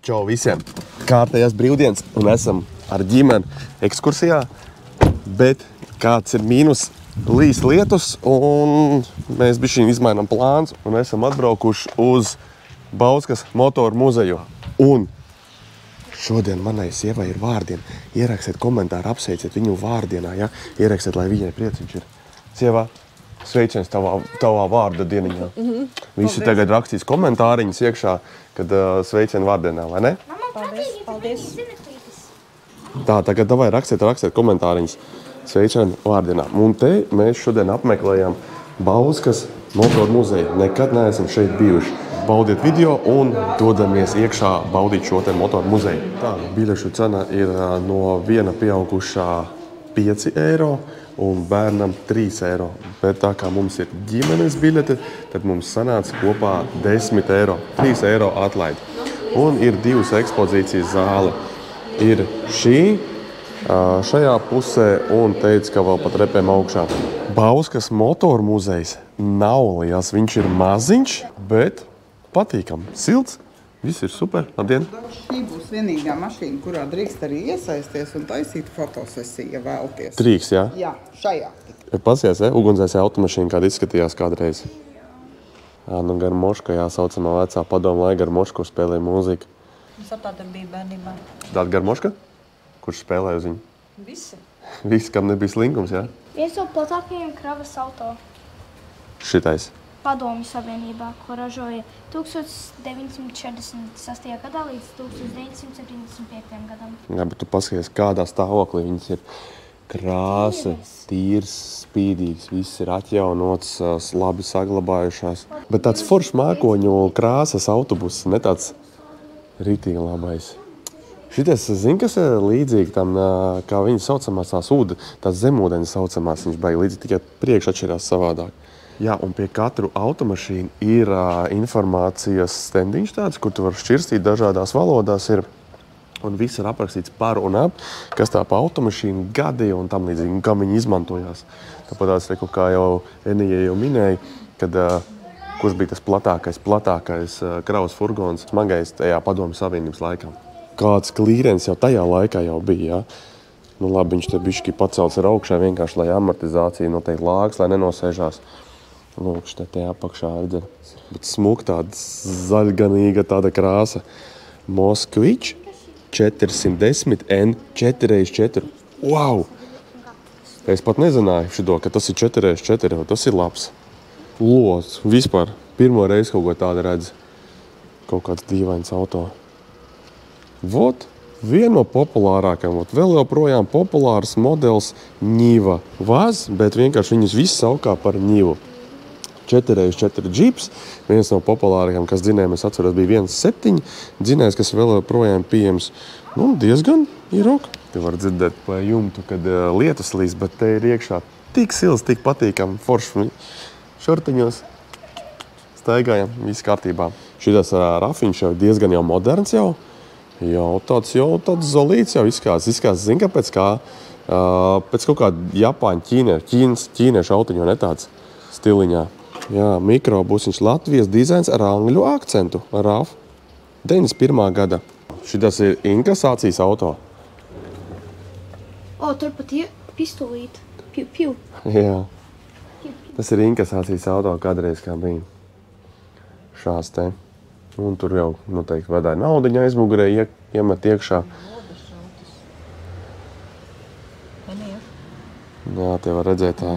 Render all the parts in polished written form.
Čau visiem! Kārtējās brīvdienas un esam ar ģimeni ekskursijā, bet kāds ir mīnus līs lietus un mēs bišķiņ izmainām plāns un esam atbraukuši uz Bauskas motoru muzeju. Un šodien manai sievai ir vārdiena. Ierakstiet komentāru, apsveiciet viņu vārdienā, ja? Ierakstiet, lai viņai prieciņš ir. Sievā, sveiciens tavā vārda dieniņā. Visi tagad rakstīs komentāriņus iekšā, kad sveicienu vārdienā, vai ne? Paldies. Tā, tagad davai rakstiet komentāriņus sveicienu vārdienā. Un te mēs šodien apmeklējam Bauskas motoru muzeju. Nekad neesam šeit bijuši. Baudiet video un dodamies iekšā baudīt šo te motoru muzeju. Tā, biļešu cena ir no viena pieaugušā 5 eiro un bērnam 3 eiro. Bet tā kā mums ir ģimenes biļete, tad mums sanāca kopā 10 eiro. 3 eiro atlaidi. Un ir divas ekspozīcijas zāle. Ir šī, šajā pusē un teica, ka vēl pat repēm augšā. Bauskas motoru muzejs nav liels. Viņš ir maziņš, bet patīkam. Silts. Viss ir super. Labdien! Šī būs vienīgā mašīna, kurā drīkst arī iesaisties un taisīt fotosesiju, ja vēlties. Drīkst, jā? Jā, šajā. Pasies, ugunsdzēsēja automašīna, kāda izskatījās kādreiz. Nu, Garmoška, jāsaucamā vecā padomu laika Garmoška, kur spēlēja mūziku. Mums ar tāda bija bērnībā. Tāda Garmoška? Kurš spēlēja uz viņu? Visi. Visi, kam nebija slinkums, jā? Viens no platākajiem kravas auto Šitais. Padomju Savienībā, ko ražoja 1946. gadā līdz 1975. gadam. Jā, bet tu paskaties, kādā stāvoklī viņas ir. Krāsa, tīrs, spīdīgs, viss ir atjaunots, labi saglabājušās. Bet tāds foršs mākoņu krāsas autobuss, ne tāds ritīgi labais. Šitais, zini, kas ir līdzīgi tam, kā viņas saucamās tās zemūdenes saucamās, viņš baigi līdzīgi, tikai priekš atšķirās savādāk. Jā, un pie katru automašīnu ir informācijas stendiņš tāds, kur tu vari šķirstīt dažādās valodās ir. Un viss ir aprakstīts par un ap, kas tā pa automašīnu gadi un tam līdzīgi, un kam viņi izmantojās. Tāpat tās, kā jau Enija jau minēja, kad kurš bija tas platākais kravas furgons, smagais tajā padomju Savienības laikā. Kāds klīrens jau tajā laikā jau bija, jā. Nu labi, viņš te bišķi pacelts ar augšā vienkārši, lai amortizācija noteikti lāgas, lai nenosēžās. Lūk, te apakšā redzēt. Bet smuk tāda zaļganīga tāda krāsa. Moskvič 410 N4x4. Wow! Es pat nezināju šito, ka tas ir 4x4, tas ir labs. Lots, vispār. Pirmo reizi kaut ko tādu redz. Kaut kāds dīvains auto. Vot, viena no populārākajām. Vēl joprojām populārs modelis Niva Vaz, bet vienkārši viņus viss saukā par Nivu. 4x4 džips, viens no populārākajiem, kas dzinējiem, es atceros, bija 1.7 dzinējs, kas vēl projām pieejams. Nu, diezgan ir ok. Te var dzirdēt pa jumtu, kad lietus līs, bet te ir iekšā tik silts, tik patīkam, forši šortiņos. Staigājam, viss kārtībā. Šitas rafiņš jau diezgan jau moderns jau. Jau tāds zolīts jau izskās, zin, ka pēc kaut kāda Japāņu ķīniešu autiņu, ne tāds stiliņā. Jā, mikrobusiņš Latvijas dizains ar angļu akcentu. RAF 91. gada. Šitas ir inkasācijas auto. O, tur pat ir pistolīte. Piu. Jā. Tas ir inkasācijas auto kādreiz kā bija. Šās te. Un tur jau noteikti vadāja naudiņa aizmugurē, iemet iekšā. Jā, te var redzēt tā.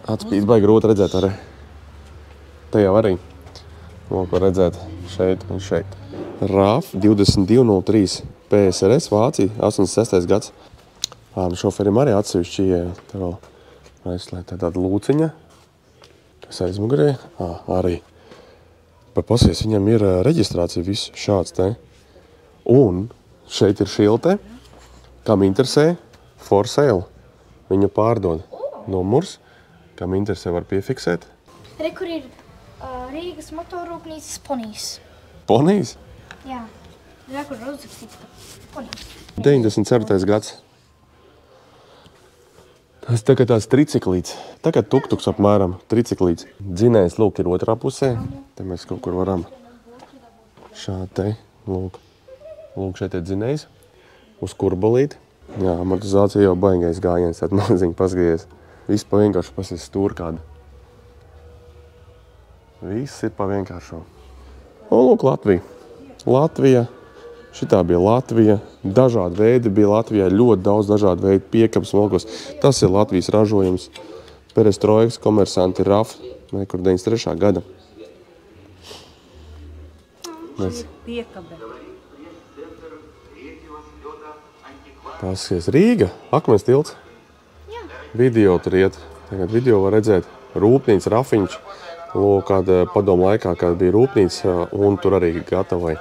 Atspīd baigi grūti redzēt arī. Te jau arī. Var redzēt šeit un šeit. RAF 2203 PSRS Vācija, 86. gads. Šoferim arī atsevišķi te vēl aizslēgt tāda lūciņa. Kas aizmugurē? Arī. Pasies, viņam ir reģistrācija viss šāds te. Un šeit ir šilte, kam interesē for sale. Viņu pārdod. Numurs. Kam interesē var piefiksēt? Re, kur ir Rīgas motorrūpnīcas ponijas. Ponijas? Jā. Re, kur ir uzrakstīts ponijas. 94. gads. Tas tā kā tās triciklīts. Tā kā tuktuks apmēram triciklīts. Dzinējs lūk ir otrā pusē. Te mēs kaut kur varam Šādi te, lūk, šeit ir dzinējs uz kurbalīti. Jā, amortizācija jau baigais gājiens, tād maziņi paskaties. Viss pa vienkāršu pasies stūri kādu. Viss ir pa vienkāršo. Un lūk, Latvija. Šitā bija Latvija. Dažādi veidi bija Latvijā, ļoti daudz dažādu veidu piekabas molkos. Tas ir Latvijas ražojums. Perestroikas, Komersanti, RAF, nekur 93. gada. Piekabe. Paskaties, Rīga, Akmens tilts. Video tur iet. Tagad video var redzēt. Rūpnīca, Rafiņš. Lūk, kāda padomu laikā, kad bija rūpnīca, un tur arī gatavoja.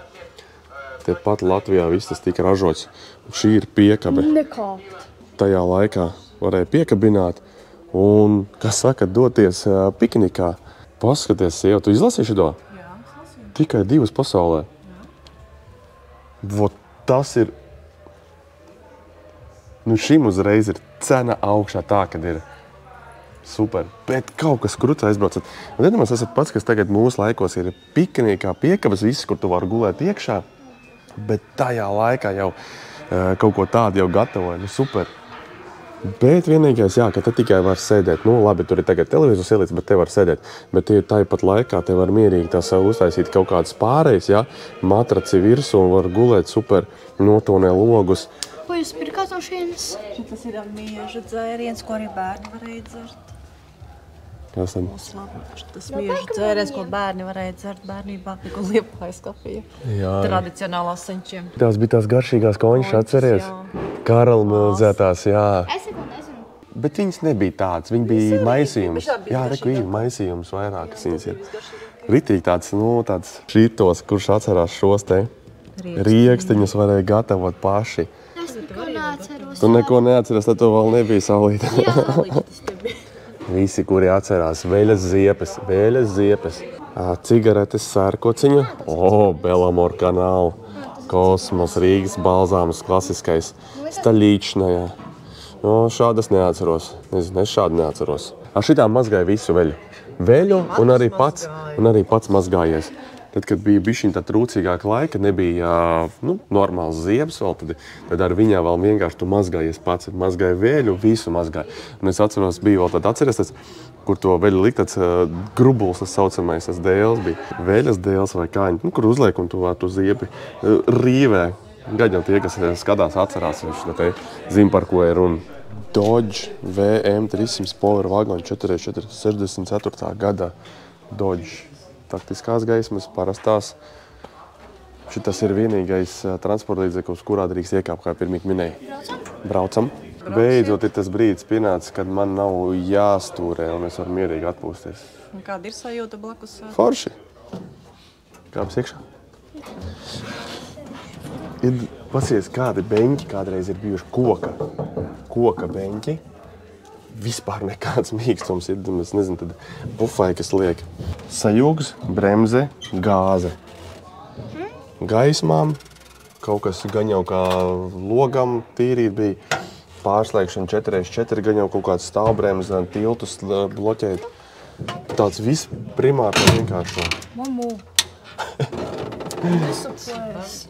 Tepat Latvijā viss tas tika ražots. Un šī ir piekabe. Nekāpt. Tajā laikā varēja piekabināt un, kas saka, doties piknikā. Paskaties, sieva, tu izlasīji šito? Jā, es lasīju. Tikai 2 pasaulē. Vot tas ir... Nu, šim uzreiz ir cena augšā tā, kad ir super. Bet kaut kas kruts aizbraucat. Un iedomājieties, esat pats, kas tagad mūsu laikos ir piknikā, piekabas, viss, kur tu vari gulēt iekšā. Bet tajā laikā jau kaut ko tādu jau gatavoja. Nu, super. Bet vienīgais, jā, ka te tikai var sēdēt. Nu, labi, tur ir tagad televizors ielīts, bet te var sēdēt. Bet tie tāpat laikā te var mierīgi tās uztaisīt kaut kādas pārējas, jā, matraci virsū un var gulēt super, notonē logus. Ko jūs pirkāt no šienes? Tas ir mieža dzēriens, ko arī bērni varēja dzert. Kas tad? Tas mieža dzēriens, ko bērni varēja dzert bērnībā, ko Liepājas kafija. Jā. Tradicionālās senčiem. Tās bija tās garšīgās koņas, atceries? Jā. Karamelizētās, jā. Es nezinu. Bet viņas nebija tādas, viņa bija maisījums. bet tā bija Jā, reku ir garšīgākā. maisījums vairākas viņas ir. Ritīgi tāds, nu, tāds šitos, kurš atcerās šos te riekstiņus varēja gatavot paši. Es neko neatceros. Tu neko neatceries, tad tu vēl nebija saulīte. Visi, kuri atcerās veļas ziepes, cigaretes, sērkociņu, Belamor kanālu, Kosmos, Rīgas balzāmas, klasiskais, staļīčnajā. Šādas neatceros. Nezinu, es šādu neatceros. Ar šitām mazgāju visu veļu. Veļu un arī pats mazgājies. Tad, kad bija bišķiņ tā trūcīgāka laika, nebija normāls ziebs vēl, tad ar viņā vēl vienkārši tu mazgājies pats. Mazgāju vēļu, visu mazgāju. Un es atceros, bija vēl tad atceries, kur to veļu likt, tāds grubuls, tas saucamais, tas dēls bija. Veļas dēls vai kāņi, kur uzliek un tu ziebi rīvē. Gaidām tie, kas skatās, atcerās, viņš te zina, par ko ir runa. Dodge VM300 Power Wagon 4x4 64. gada Dodge. Taktiskās gaismas, parastās. Šitas ir vienīgais transporta līdzeklis, kurā drīkst iekāpt, kā pirmīt minēja. Braucam. Beidzot ir tas brīdis pienācis, kad man nav jāstūrē un es varu mierīgi atpūsties. Un kāda ir sajūta blakus? Forši. Kāpēc iekšā? Pasies, kādi beņķi kādreiz ir bijuši koka beņķi. Vispār nekāds mīkstums ir, es nezinu, tad pufai, kas liek. Sajūgs, bremze, gāze. Gaismām, kaut kas gan jau kā logam tīrīt bija. Pārslēgšana 4x4, gan jau kaut kāds stāvbremze, tiltus bloķēt. Tāds viss primāri vienkāršo. Mamu.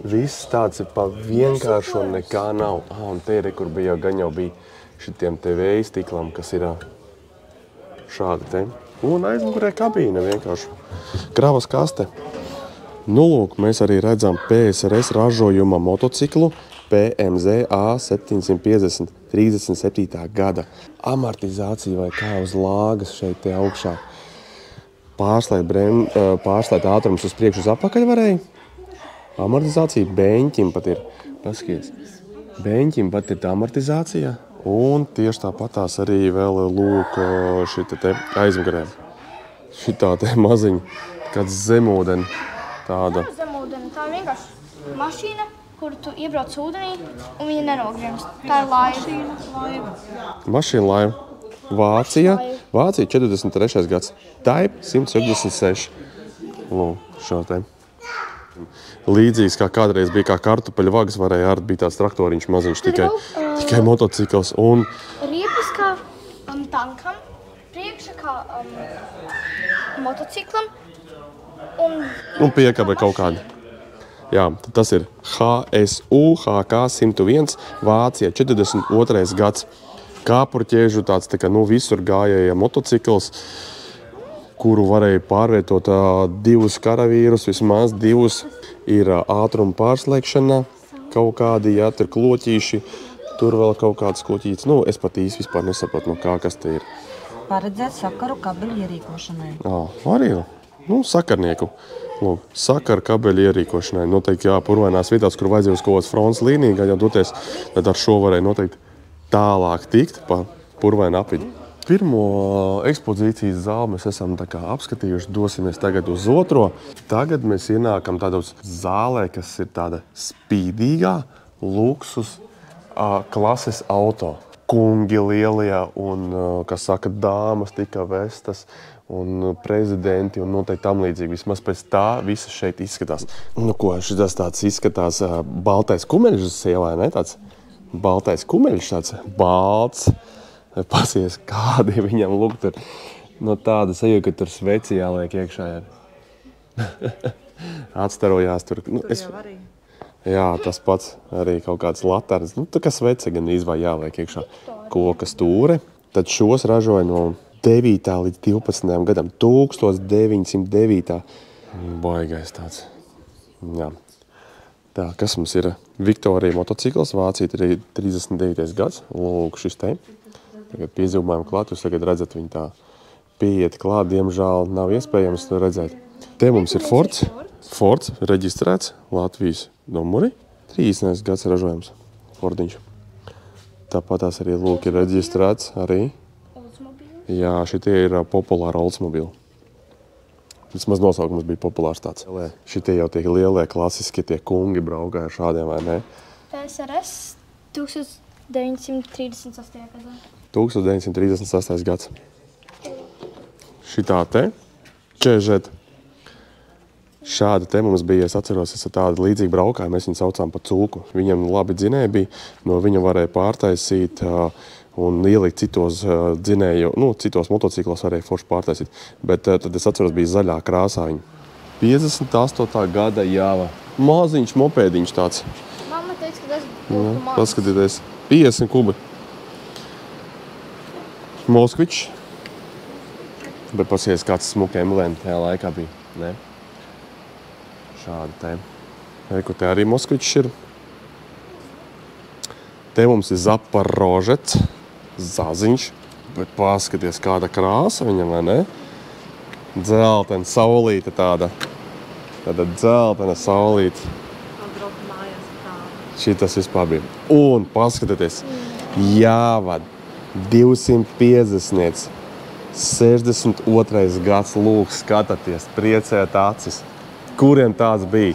Viss tāds ir pa vienkāršo, nekā nav. Un te ir, kur bija gan jau bija šitiem te vēja stiklam, kas ir šādi te. Un aizmugurē kabīne vienkārši. Kravas kaste. Nu, lūk, mēs arī redzam PSRS ražojuma motociklu PMZ A750 37. gada. Amortizācija vai kā uz lāgas šeit te augšā. Pārslēt ātrums uz priekšu uz apakaļ varēja. Amortizācija beņķim pat ir. Paskaties. Beņķim pat ir tā amortizācija. Un tieši tāpatās arī vēl lūk šita te aizmugurē. Šitā te maziņa, kāds zemūdeni tāda. Zemūdeni, tā ir vienkārši mašīna, kur tu iebrauc ūdenī un viņa nenogriemst. Tā ir laiva. Mašīna laiva. Vācija 43. gads. Type 166. Lūk, šo te. Līdzīgs kā kādreiz bija kā kartupeļu vagas, varēja arī bija tāds traktoriņš maziņš, tikai motocikls. Un riepas kā tankam, priekša kā motociklam un piekabe kaut kāda. Jā, tas ir HSU, HK 101, Vācija, 42. gads. Kāpurķiežu tāds tā kā, visur gājēja motocikls, kuru varēja pārvietot 2 karavīrus, vismaz 2 ir ātruma pārslēgšana, kaut kādi, jā, tur kloķīši, tur vēl kaut kāds kloķītis. Es pat īsti vispār nesapratu, kas te ir. Paredzēt sakaru kabeļu ierīkošanai. Arī, sakarnieku. Lūk, sakaru kabeļu ierīkošanai. Noteikti, purvainās vietās, kur vajadzēja uz kaut kādas frontes līniju, jau doties, tad ar šo varēja noteikti tālāk tikt pa purvainu apvidu. Pirmo ekspozīcijas zāli mēs esam apskatījuši, dosimies tagad uz otro. Tagad mēs ienākam tādos zālē, kas ir tāda spīdīgā luksus klases auto. Kungi lielie un, kas saka, dāmas tika vestas un prezidenti un noteikti tam līdzīgi. Vismaz pēc tā visa šeit izskatās. Šis tāds izskatās baltais kumeļš sievai, ne? Tāds baltais kumeļš, tāds balts. Pasies, kādi viņam lūk tur. Tāda sajūta, ka tur sveci jāliek iekšā. Atstarojās tur. Jā, tas pats arī kaut kāds latarns. Tā kā svece gan izvai jāliek iekšā koka stūre. Tad šos ražoja no 9. līdz 12. gadam. 1909. Baigais tāds. Jā. Tā, kas mums ir? Viktorija motocikls, Vācija 39. gads. Lūk, šis te. Tagad piezīmējam klāt, jūs tagad redzat viņu tā pieiet klāt. Diemžēl nav iespējams redzēt. Te mums ir Fords reģistrēts Latvijas numuri. 30. gads ražojums. Fordiņš. Tāpat tās arī lūk ir reģistrēts arī. Jā, šitie ir populāri Oldsmobili. Vismaz nosaukums bija populārs tāds. Šitie jau tie lielie, klasiskie tie kungi braukā ar šādiem, vai ne? PSRS 1938. gadā. 1938. gads. Šitā te, Čežet. Šāda te mums bija, es atceros, es ar tādu līdzīgu braukāju, mēs viņu saucām pa cūku. Viņam labi dzinēji bija, no viņa varēja pārtaisīt un ielikt citos dzinēju, citos motociklos varēja forši pārtaisīt. Bet tad es atceros, bija zaļā krāsā viņa. 58. gada jāva. Maziņš mopēdiņš tāds. Mamma teica, ka tas būtu mazs. Paskatieties, 50 kubi. Moskvičs. Bet pasies, kāds smuka emblēma tajā laikā bija, ne? Šādi te. Kur te arī Moskvičs ir. Te mums ir Zaporožets, Zaziņš. Bet paskaties, kāda krāsa viņam, vai ne? Dzeltena saulīte tāda. Tāda dzeltena saulīte. Šitas vispār bija. Un paskatieties, jāvad 250. 62. gads lūk skatāties, priecēt acis. Kuriem tāds bija?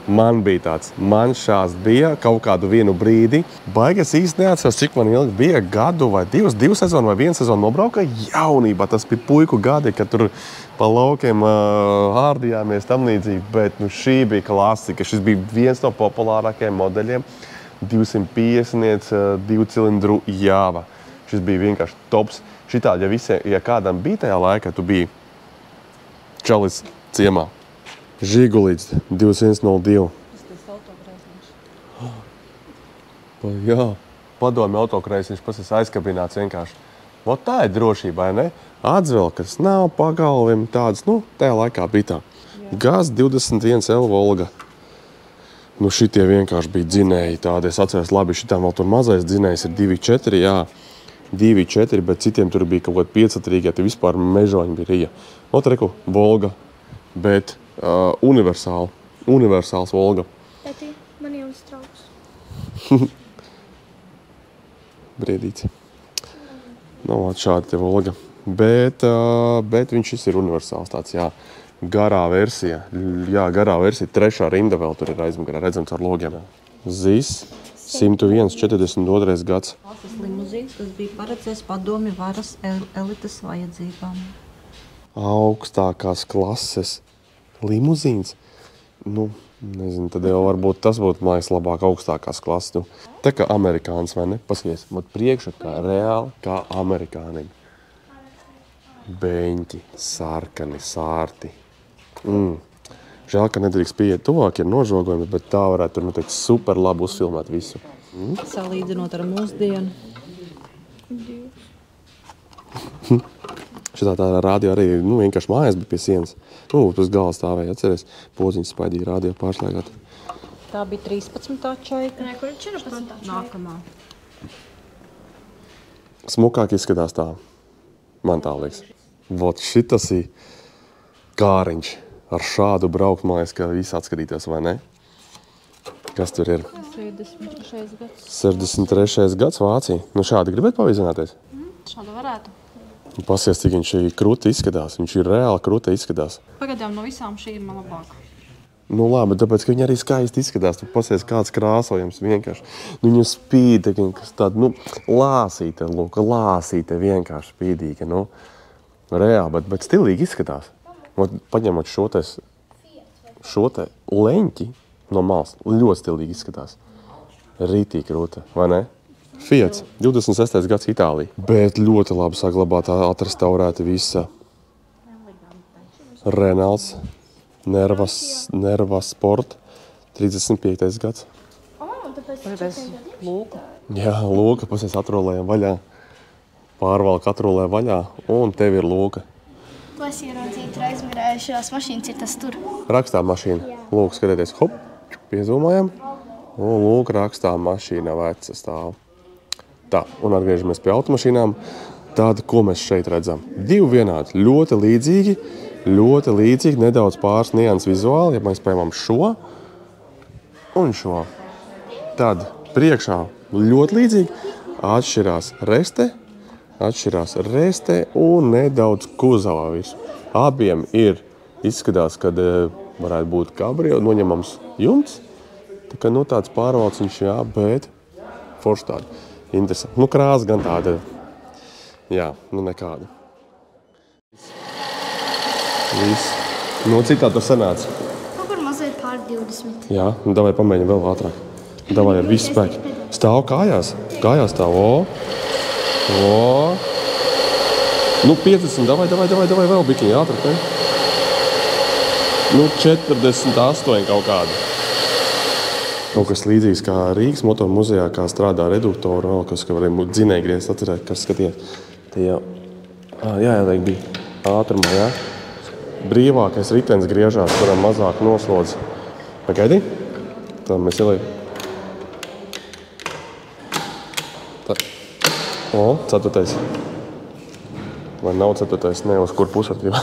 Man bija tāds. Man šās bija kaut kādu vienu brīdi. Baigas īsti neatceros, cik man ilgi bija gadu vai divu sezonu vai vienu sezonu nobrauka jaunībā. Tas bija puiku gadi, kad tur pa laukiem ārdījāmies tam līdzīgi. Bet šī bija klasika. Šis bija viens no populārākajiem modeļiem. 250 divcilindru jāva. Šis bija vienkārši tops. Šitādi, ja kādam bija tajā laikā, tu biji čalis ciemā. Žigulīts 2102. Jā, padomju autokreisniņš pats aizkabināts vienkārši. Vot tā ir drošība, vai ne? Atvelkas nav pagalviem tādas, tajā laikā bija tā. Gaz 21L Volga. Šitie vienkārši bija dzinēji tādi. Es atceros labi, šitām vēl tur mazais dzinējs ir 2.4, jā. 2.4, bet citiem tur bija kaut kādi 5-trīgie, te vispār mežoņi bija rija. Reku, Volga, bet universāls Volga. Tēti, man jums trauks. Briedīts. Šādi te Volga. Bet viņš ir universāls tāds, jā. Garā versija. Jā, garā versija. 3. rinda vēl tur ir aizmugurē, redzams ar logiem. ZIS 101, 42. gads. Klases limuzīns, kas bija paredzēts padomju varas elites vajadzībām. Augstākās klases limuzīns. Nezinu, tad jau varbūt tas būtu mājas labāk augstākās klases. Tā kā amerikānis, vai ne? Paskaties, priekšā kā reāli, kā amerikānim. Beņķi, sarkani, sārti. Žēl, ka nedrīkst pieiet tuvāk, ir nožogojumi, bet tā varētu tur noteikti super labi uzfilmēt visu. Salīdzinot ar mūsdienu. Šitā tā radio arī vienkārši mājās bija pie sienas. Uz galva stāvēja, atceries, podziņas spaidīja radio pārslēgāt. Tā bija 13. čaika. Nē, kur ir 14. Nākamā. Smukāk izskatās tā, man tā liekas. Vot šitas ir kāriņš. Ar šādu braukt, man liekas, ka visi atskatīties, vai ne? Kas tur ir? 63. gads. 63. gads Vācija. Šādi gribēt pavizināties? Šāda varētu. Pasies, cik viņš ir kruti izskatās. Viņš ir reāli kruti izskatās. Pagaidām no visām šī ir man labāka. Labi, tāpēc, ka viņi arī skaisti izskatās. Tu pasies kāds krāsojums vienkārši. Viņu spīd, kas tāda, lāsīte, lāsīte vienkārši spīdīga, reāli, bet stilīgi izskatās. Paņemot šo te leņķi no malas, ļoti stilīgi izskatās. Rītīgi krūta, vai ne? Fiats, 26. gads Itālija. Bet ļoti labi saglabāta, atrestaurēta visa. Renaults, Nerva Sport, 35. gads. Pagaidās lūka. Jā, lūka, pasies atrolējam vaļā. Pārvalka atrolē vaļā, un tev ir lūka. To es ieraudzīju, aizmirēju šās mašīnas ir tas tur. Rakstā mašīna. Lūk, skatieties, hop, piezūmājam. Un lūk, rakstā mašīna veca stāv. Tā, un atgriežamies pie automašīnām. Tāda, ko mēs šeit redzam. Divi vienādi, ļoti līdzīgi, nedaudz pāris nianses vizuāli, ja mēs paņemam šo un šo. Tad priekšā ļoti līdzīgi atšķirās reste un nedaudz kuzavā visu. Abiem izskatās, kad varētu būt kabrio, noņemams jumts. Tā kā tāds pārvalciņš, jā, bet forši tāda. Interesanti. Krāsa gan tāda, jā, nekāda. Viss. Cik tā sanāca? Kaut kur mazliet pār 20. Jā, davai pamēģinām vēl ātrāk. Davai ar visu spēku. Stāv kājās. Kājās stāv. O. 50. Davai vēl bikiņi ātrāk. 48 kaut kāda. Kaut kas līdzīgs kā Rīgas motoru muzejā, kā strādā reduktoru, vēl kas, ka varēja dzinēji griezt, atcerēt, kas skaties. Te jau, jāieliek bija ātrumā, jā. Brīvākais ritenis griežās, kuram mazāk noslodz. Pagaidi? Tā mēs ieliek. Tā. 4. Vai nav 4. Ne, uz kur pusatībā.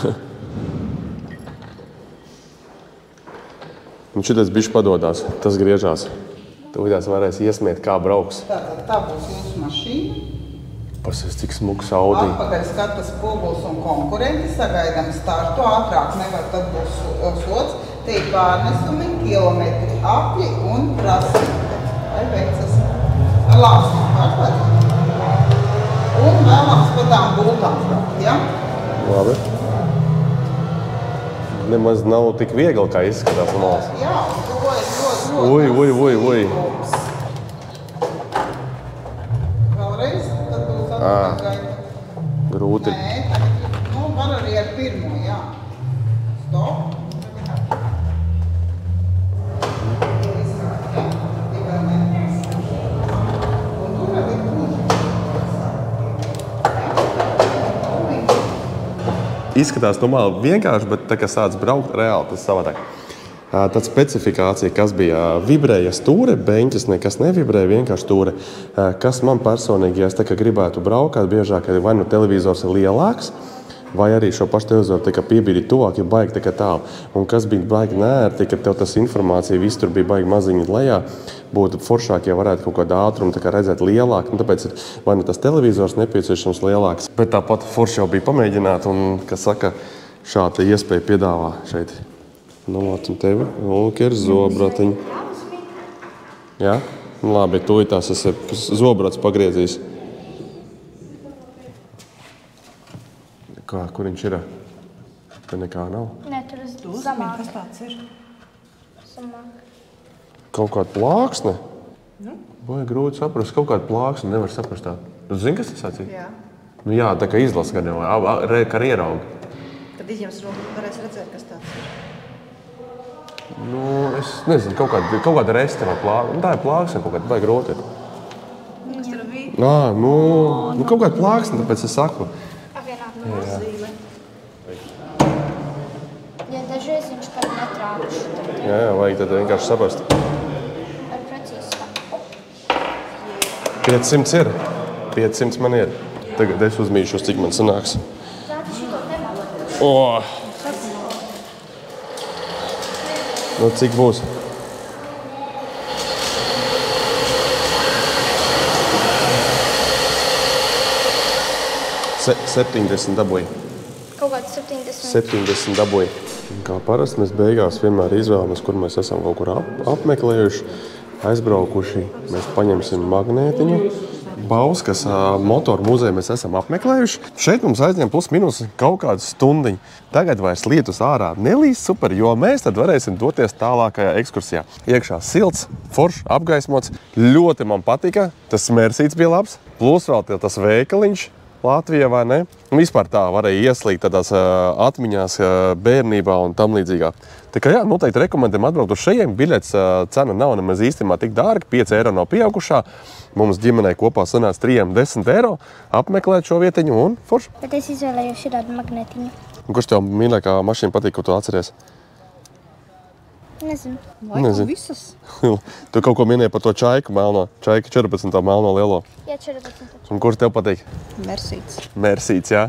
Un šitais bišķi padodās, tas griežās. Tūlītās varēs iesmiet, kā brauks. Tā būs jūsu mašīna. Pasies, cik smuks Audi. Atpakaļ skatas poguls un konkurenti, sagaidām startu, ātrāk nevar, tad būs sots. Te ir pārnesumi, kilometri, apļi un prasība. Vai veicas ar lāsmu pārslēdz. Un vēlams pa tām bultām braukt, ja? Labi. Nemaz nav tik viegli, kā izskatās no malas. Jā, un to ir ļoti. Ui. Vēlreiz, tad būs atpakaļ gaita. Grūti. Nē, var arī ar pirmo, jā. Stop. Un tur arī Izskatās normāli vienkārši, bet tā kā sāc braukt reāli, tas savādāk. Tā specifikācija, kas bija vibrēja stūre, beņķis nekas nevibrēja, vienkārši stūre. Kas man personīgi, ja es tā kā gribētu braukāt, biežāk vai televizors ir lielāks, vai arī šo pašu televizoru tā kā piebīdīt tuvāk, jo baigi tā kā tālu. Un kas bija baigi nērti, ka tev tas informācija viss tur bija baigi maziņi lejā, būtu foršāk, ja varētu kaut kādu ātrumu tā kā redzēt lielāk. Un tāpēc ir vai tas televizors nepieciešams lielāks. Bet tāpat forši jau bija pamēģināt un, kas saka, šāda iespēja piedāvā šeit. Un tevi, ir zobratiņi. Jā? Labi, tūlītās es zobrats pagriezīs. Kur viņš ir? Te nekā nav. Nē, tur es zamāk. Kas tāds ir? Zamāk. Kaut kāda plāksne? Vai grūti saprast, kaut kāda plāksne nevar saprast tā. Tu zini, kas tas ir? Jā. Jā, tā kā izlasa gan jau, kā ierauga. Kad izņems roku, varēs redzēt, kas tāds ir. Nu, es nezinu, kaut kāda restorāna plāksne. Tā ir plāksne, kaut kāda baigi roti. Kas tur bija? Nu, kaut kāda plāksne, tāpēc es saku. Ja dažreiz viņš pat netrāpš. Jā, vajag tad vienkārši saprast. Ar precīzi. 500 ir. 500 man ir. Tagad es uzmīšos, cik man sanāks. Tātad šito nemāk. Nu, cik būs? Se 70 dabūja. Kaut kāds 70. 70 dabūja. Kā parasti mēs beigās vienmēr izvēlamies, kur mēs esam kaut kur apmeklējuši, aizbraukuši. Mēs paņemsim magnētiņu. Bauskas motoru muzeju mēs esam apmeklējuši. Šeit mums aizņem plus minus kaut kādu stundiņu. Tagad vairs lietus ārā nelīs super, jo mēs tad varēsim doties tālākajā ekskursijā. Iekšā silts, foršs, apgaismots. Ļoti man patika. Tas Mersīts bija labs. Plus vēl tas veikaliņš Latvijā, vai ne? Vispār tā varēja ieslīgt tādās atmiņās bērnībā un tam līdzīgā. Tā kā jā, noteikti rekomendējam atbraukt uz šejiem. Biļets cena nav nemaz īstenībā tik dārga, 5 eiro nav pieaugušā. Mums ģimenei kopā sanāca 3-10 eiro apmeklēt šo vietiņu un forši. Bet es izvēlējos šādu magnētiņu. Kurš tev mīļākā mašīna patīk, ko tu atceries? Nezinu. Laikam visas. Tu kaut ko minēji par to čaiku melno, čaika 14. melno lielo. Jā, 14. Un kurš tev patīk? Mersīts. Mersīts, jā.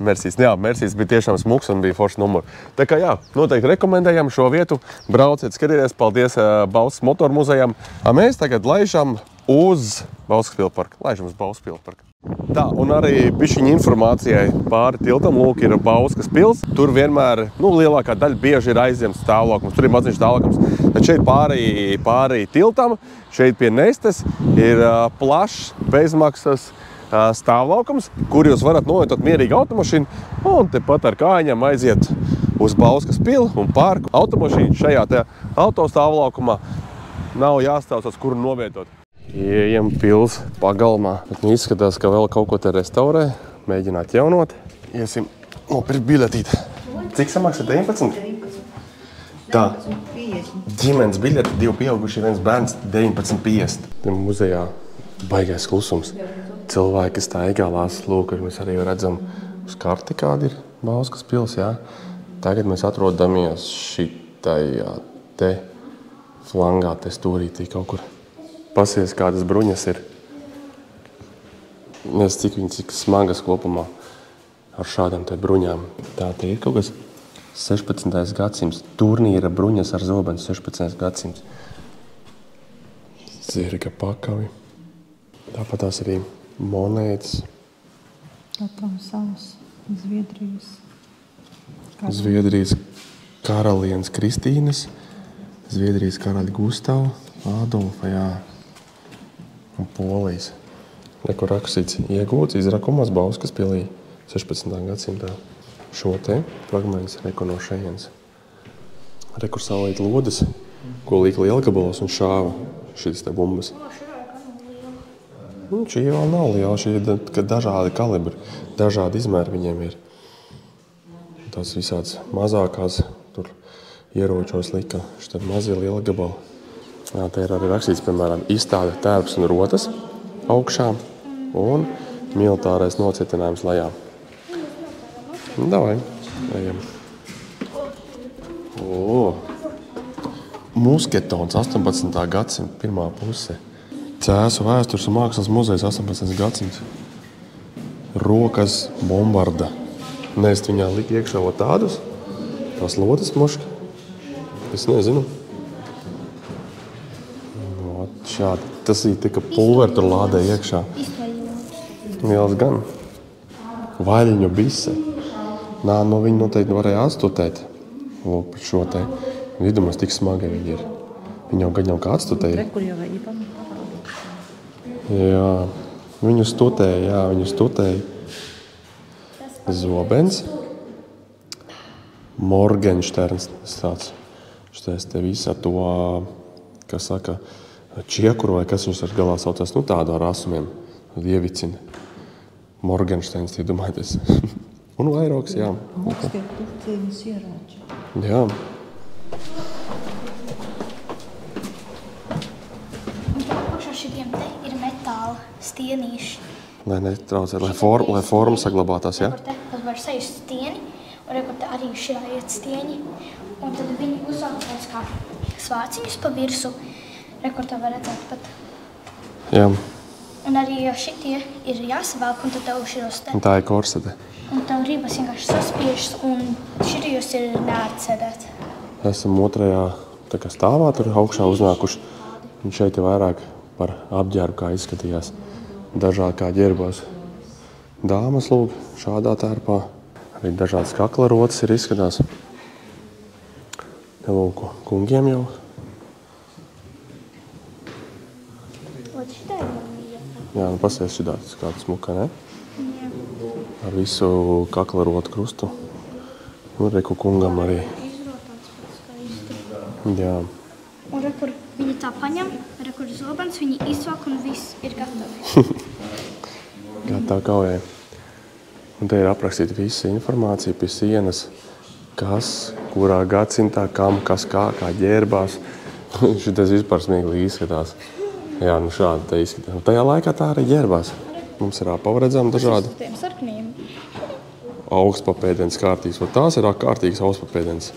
Mersīts bija tiešām smuks un bija foršs numurs. Tā kā jā, noteikti rekomendējam šo vietu. Brauciet, skatieties, paldies Bauskas motoru muzejam. Mēs tagad laižam uz Bauskas pilparku. Laižam uz Bauskas pilparku. Tā, un arī bišķiņa informācijai pāri tiltam, lūk, ir Bauskas pils. Tur vienmēr, lielākā daļa bieži ir aizņemts stāvlaukums. Tur ir maziņš stāvlaukums. Tad šeit pāri tiltam, šeit pie Nestes ir plašs, bezmaksas stāvlaukums, kur jūs varat novietot mierīgi automašīnu un tepat ar kājām aiziet uz Bauskas pili un parku. Automašīnu šajā te autostāvlaukumā nav jāstāvs, kuru novietot. Ieejam pils pagalmā, bet izskatās, ka vēl kaut ko te restaurē, mēģināt jaunot. Iesim nopirkt biļetīti. Cik samaksā 19? Tā, ģimenes biļeti, 2 pieauguši, 1 bērns, 19,50. Muzejā baigais klusums. Cilvēki staigā lās, lūk, mēs arī redzam uz karti, kāda ir Bauskas pils, jā. Tagad mēs atrodamies šitajā te flangā, te stūrītī kaut kur. Pasies, kādas bruņas ir. Nes cik smagas kopumā ar šādām te bruņām. Tā te ir kaut kas 16. gadsimts. Turnīra bruņas ar zobenu 16. gadsimts. Zirga pakavi. Tāpat tās arī monētas. Katram savs Zviedrijas. Zviedrijas karalienes Kristīnes, Zviedrijas karaļa Gustava, Ādolfa, jā, un Polijas. Rekur rakstīts iegūts izrakumās Bauskas pilī 16. gadsimtā. Šo te fragments rekur no šejienes. Rekur salīt lodes, ko līka lielgabalos un šāva šīs te bumbas. Šī vēl nav liela, šī ir dažādi kalibri, dažādi izmēri viņiem ir. Tās visāds mazākās tur ieročos lika šitā mazie liela gabali. Jā, te ir arī rakstīts, piemēram, izstāde tērps un rotas augšā un militārais nocietinājums lejā. Davai, ejam. Musketons 18. gadsimta pirmā puse. Cēsu vēstures un mākslas muzejs 18. gadsimts. Rokas bombarda. Nēst viņā lika iekšā tādus, tās lotas muški. Es nezinu. Šādi. Tas ir tika pulveri tur lādē iekšā. Lielas gan. Vaļiņu bise. Nā, no viņi noteikti varēja atstutēt. Lūk, par šo te. Vidumās tik smagi viņi ir. Viņi jau gaņau kā atstutēja. Kur jau vai ipam? Jā, viņu stutēja. Zobens. Morgenšterns. Tāds. Šitais te visu to, kas saka, čiekuru vai kas viņus ar galā saucās, tādu ar asumiem. Ievicina. Morgenšterns, iedomājieties. Un vairoks, jā. Mūkstie kurcīnas ierāči. Jā. stienīši. Lai netraucē, lai forma saglabātās, ja? Rekur te, tad var sajust stieni, un rekur te arī širā iet stieņi. Un tad viņi uzvelk tāds kā svāciņus pa virsu. Rekur te var redzēt pat. Jā. Un arī šitie ir jāsavelk, un tad tev širos te. Un tā ir korsete. Un tev ribas vienkārši saspiežas, un širijos ir neatsēdēt. Esam otrajā tā kā stāvā, tur augšā uznākuši. Un šeit ir vairāk par apģērbu, kā izskatījās. Dažādi kā ģērbās. Dāmas lūk, šādā tērpā. Arī dažādas kaklarotas ir izskatās. Te lūk, kungiem jau. Jā, nu pasies šitās kāda smuka, ne? Jā. Ar visu kaklarotu krustu. Un reku kungam arī. Izrotāts pēc kā izturā. Jā. Un rekur viņi tā paņem, rekur zobens, viņi izvāk un viss ir gatavi. Gatava kaujai. Un te ir aprakstīta visa informācija pie sienas, kas, kurā gadsimtā, kam, kas kā ģērbās. Šitais vispār smieklīgi izskatās. Jā, nu šādi te izskatās. Un tajā laikā tā arī ģērbās. Mums ir apavredzām dažādi. Tiem sarkniem. Augstpapēdienas kārtīgs. Un tās ir kārtīgas augstpapēdienas.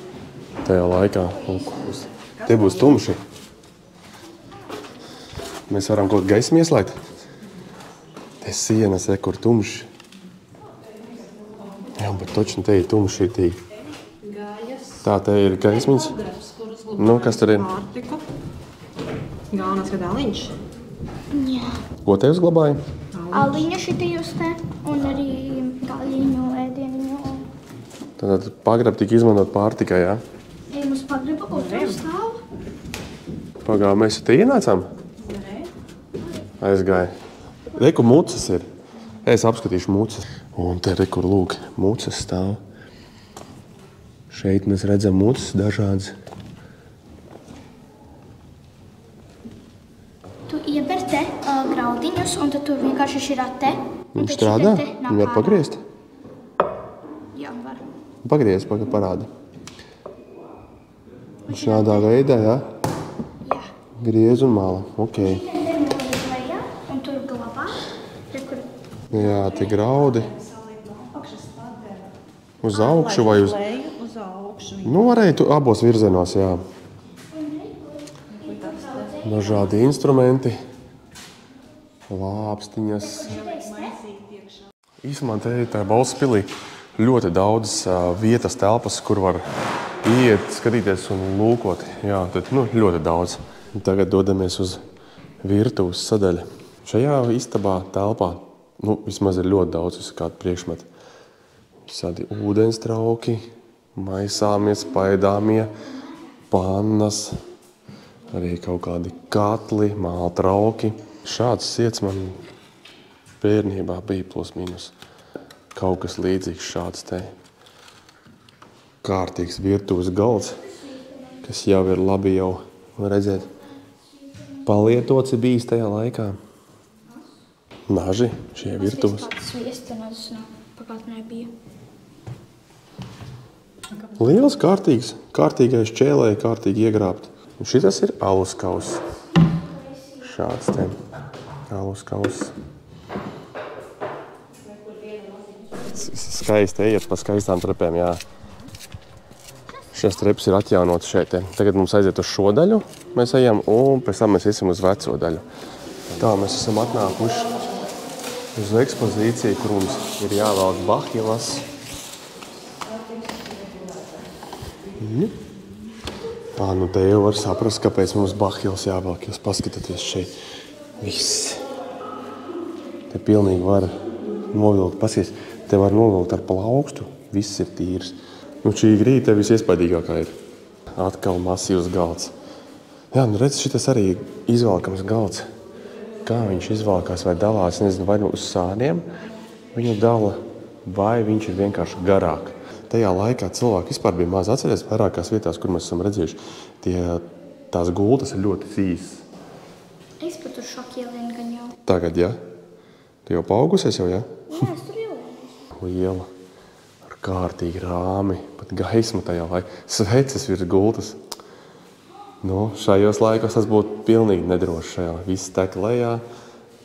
Tajā laikā. Tie būs tumši. Mēs varam kaut gaismu ieslēgt. Te sienas, kur tumši. Jā, bet točni te ir tumši šitīgi. Tā te ir gaismiņas. Nu, kas tur ir? Pārtiku. Galvenais, ka dāliņš. Jā. Ko te uzglabāji? Aliņu šitījos te, un arī gaļiņu, ēdieniņu. Tad pagrab tika izmantot pārtikai, jā? Ja mums pagriba otrā stāv. Pagā, mēs te ienācām? Aizgāja. Reku mucas ir. Es apskatīšu mucas. Un te rekur lūk, mucas stāv. Šeit mēs redzam mucas dažādas. Tu ieber te graudiņus, un tad tu vienkārši širā te. Viņš strādā? Viņu var pagriezt? Jā, var. Pagriez, parādi. Šādā veidā, jā? Jā. Griez un mala. Ok. Un tur glabā. Rekur. Jā, tie graudi. Uz augšu vai uz... Uz augšu. Nu, varēja tu abos virzienos, jā. Dažādi instrumenti. Lāpstiņas. Īsumā te ir tā Balsas pilī ļoti daudz vietas telpas, kur var iet, skatīties un lūkot. Jā, tad ļoti daudz. Tagad dodamies uz virtuves sadaļu. Šajā istabā telpā vismaz ir ļoti daudz kādu priekšmetu. Visādi ūdens trauki, maisāmie, spaidāmie, pannas, arī kaut kādi katli, māltrauki. Šāds siets man bērnībā bija plus mīnus. Kaut kas līdzīgs šāds te kārtīgs virtuves galds, kas jau ir labi jau redzēt. Palietots ir bijis tajā laikā. Naži, šie virtuves. Sviestenas pagātnē bija. Liels, kārtīgais čēlē, kārtīgi iegrābt. Un šitas ir aluskauss. Šāds te aluskauss. Skaisti ejiet pa skaistām trepēm, jā. Šīs trepes ir atjaunotas šeit. Tagad mums aiziet uz šo daļu, mēs ejam, un pēc tam mēs iesim uz veco daļu. Tā, mēs esam atnākuši uz ekspozīciju, kur mums ir jāvelk bahilas. Nu te jau var saprast, kāpēc mums bahilas jāvelk. Jūs paskatāties šeit. Viss. Te pilnīgi var novilkt. Pasies, te var novilkt ar plaukstu. Viss ir tīrs. Šī grīte visiespaidīgākā ir. Atkal masīvs galds. Jā, redz, šitas arī izvelkams galds. Kā viņš izvalkās vai dalās, nezinu, vai uz sāniem viņu dala, vai viņš ir vienkārši garāk. Tajā laikā cilvēki vispār bija maz atceries vairākās vietās, kur mēs esam redzējuši. Tās gultas ir ļoti cīsas. Es pat tur šokielēnu gan jau. Tagad, jā? Tu jau paaugusies jau, jā? Jā, es tur ielēnu. Liela, ar kārtīgi rāmi, pat gaisma tajā laikā. Sveces virs gultas. Šajos laikos tas būtu pilnīgi nedroši šajā. Viss tek lejā,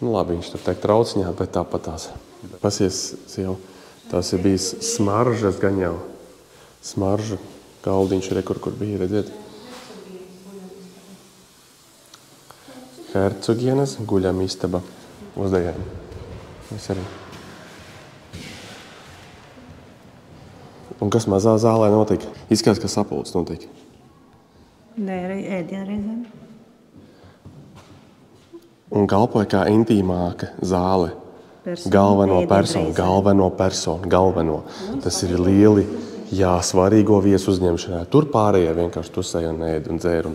Nu, labi, viņš tur tiek trauciņā, bet tāpat tās. Pasies, jau, tās ir bijis smaržas gan jau. Smaržu galdiņš ir kur bija, redziet. Hercogienes guļam istaba uzdējām. Es arī. Un kas mazā zālē notika? Izskatās, ka sapulcs notika. Nē, arī ēdienu reizēm. Un kalpoja kā intīmāka zāle. Galveno personu. Tas ir lieli, svarīgo viesu uzņemšanā. Tur pārējie vienkārši tusēja un ēd un dzēra